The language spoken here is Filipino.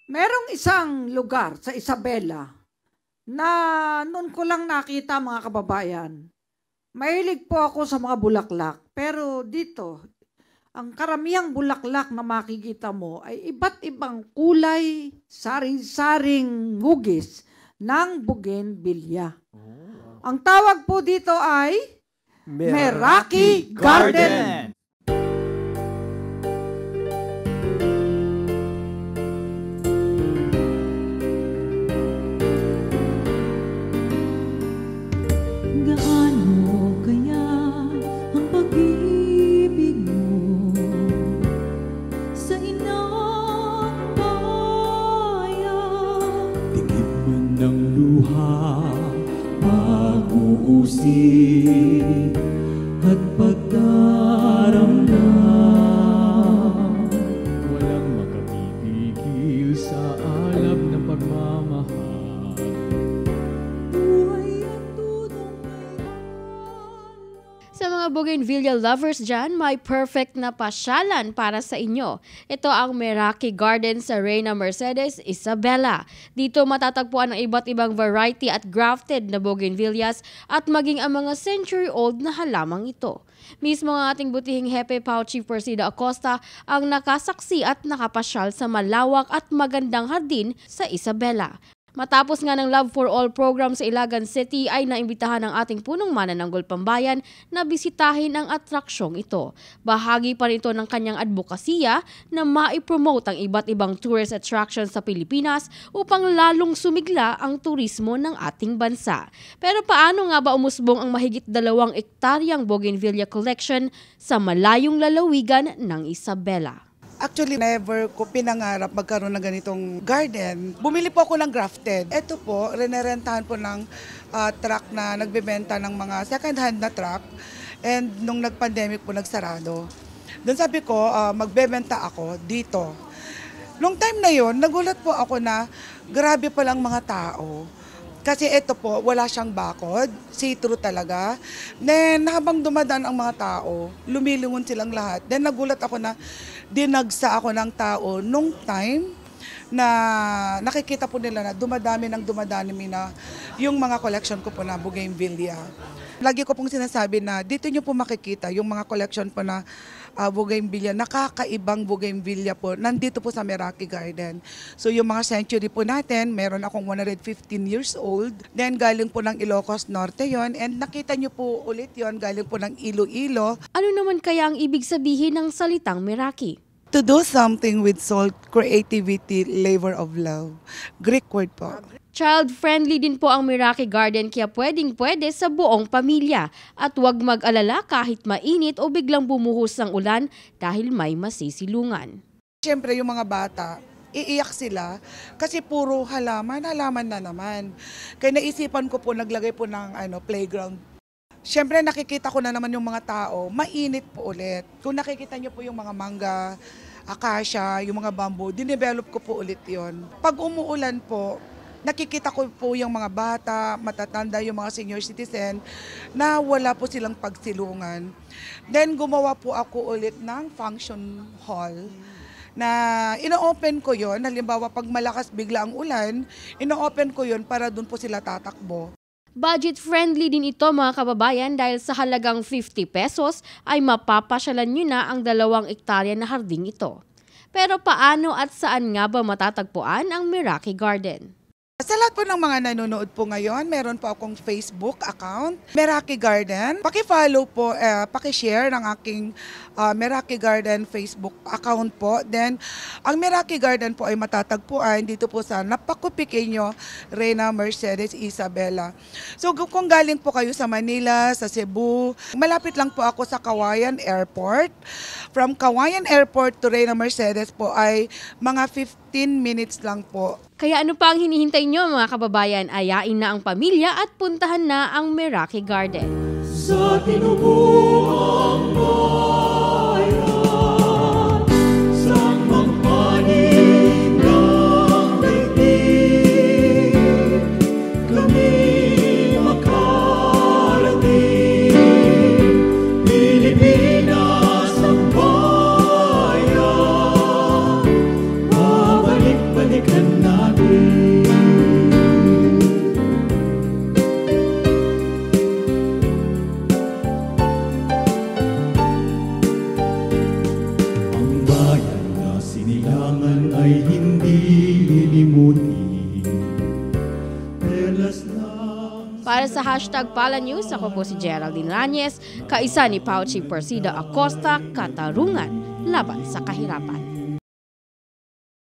Merong isang lugar sa Isabela na noon ko lang nakita, mga kababayan. Mahilig po ako sa mga bulaklak, pero dito, ang karamihang bulaklak na makikita mo ay iba't ibang kulay, saring-saring hugis ng bougainvillea. Ang tawag po dito ay Meraki Garden. Gaano kaya ang pag-ibig mo sa inang bayan? Tingin man ng luha, pag-uusig at pagdaramdam. Walang makapipigil sa alab ng pagmamahal. Buhay at tudong kailan. Sa mga bougainvillea lovers dyan, may perfect na pasyalan para sa inyo. Ito ang Meraki Garden sa Reina Mercedes, Isabela. Dito matatagpuan ang iba't ibang variety at grafted na bougainvilleas at maging ang mga century-old na halamang ito. Mismo ang ating butihing Hepe Pao Chief Persida Acosta ang nakasaksi at nakapasyal sa malawak at magandang hardin sa Isabela. Matapos nga ng Love for All program sa Ilagan City ay naimbitahan ng ating punong manananggol pambayan na bisitahin ang atraksyong ito. Bahagi pa rin ito ng kanyang advokasya na maipromote ang iba't ibang tourist attractions sa Pilipinas upang lalong sumigla ang turismo ng ating bansa. Pero paano nga ba umusbong ang mahigit 2 ektaryang bougainvillea collection sa malayong lalawigan ng Isabela? Actually, never ko pinangarap magkaroon ng ganitong garden. Bumili po ako ng grafted. Ito po, rinerentahan po ng truck na nagbebenta ng mga second-hand na truck. And nung nag-pandemic po, nagsarado. Doon sabi ko, magbebenta ako dito. Nung time na yon, nagulat po ako na grabe palang mga tao. Kasi ito po, wala siyang bakod, see-through talaga. Then habang dumadaan ang mga tao, lumilingon silang lahat. Then nagulat ako na dinagsa ako ng tao nung time na nakikita po nila na dumadami na yung mga collection ko po na bougainvillea. Lagi ko pong sinasabi na dito nyo po makikita yung mga collection po na bougainvillea, nakakaibang bougainvillea po, nandito po sa Meraki Garden. So yung mga century po natin, meron akong 115 years old, then galing po ng Ilocos Norte yon, and nakita nyo po ulit yon, galing po ng Iloilo. Ano naman kaya ang ibig sabihin ng salitang Meraki? To do something with soul, creativity, labor of love. Greek word po. Child-friendly din po ang Meraki Garden kaya pwedeng-pwede sa buong pamilya. At huwag mag-alala kahit mainit o biglang bumuhos ng ulan dahil may masisilungan. Siyempre yung mga bata, iiyak sila kasi puro halaman na naman. Kaya naisipan ko po, naglagay po ng playground. Siyempre nakikita ko na naman yung mga tao, mainit po ulit. Kung nakikita niyo po yung mga mangga, acacia, yung mga bamboo, dinevelop ko po ulit yon. Pag umuulan po, nakikita ko po yung mga bata, matatanda, yung mga senior citizen na wala po silang pagsilungan. Then gumawa po ako ulit ng function hall na ino-open ko yon. Halimbawa pag malakas bigla ang ulan, ino-open ko yon para doon po sila tatakbo. Budget-friendly din ito mga kababayan dahil sa halagang 50 pesos ay mapapasyalan nyo na ang 2 ektarya na harding ito. Pero paano at saan nga ba matatagpuan ang Meraki Garden? Sa lahat po ng mga nanonood po ngayon, meron po akong Facebook account, Meraki Garden. Paki-follow po, paki-share ng aking Meraki Garden Facebook account po. Then, ang Meraki Garden po ay matatagpuan dito po sa Napakupiqueño, Reina Mercedes, Isabela. So, kung galing po kayo sa Manila, sa Cebu, malapit lang po ako sa Kawayan Airport. From Kawayan Airport to Reina Mercedes po ay mga 15 minutes lang po. Kaya ano pa ang hinihintay nyo mga kababayan? Ayain na ang pamilya at puntahan na ang Meraki Garden. Sa tinubuang bayan, sa magpanig ng daigdig, kami makarating. Pilipinas ang bayan, babalik-balikan ay hindi lilimutin. Perlas lang Para sa hashtag Pala News, ako po si Geraldine Ranyes, kaisa ni Pauchi Persida Acosta, Katarungan laban sa kahirapan.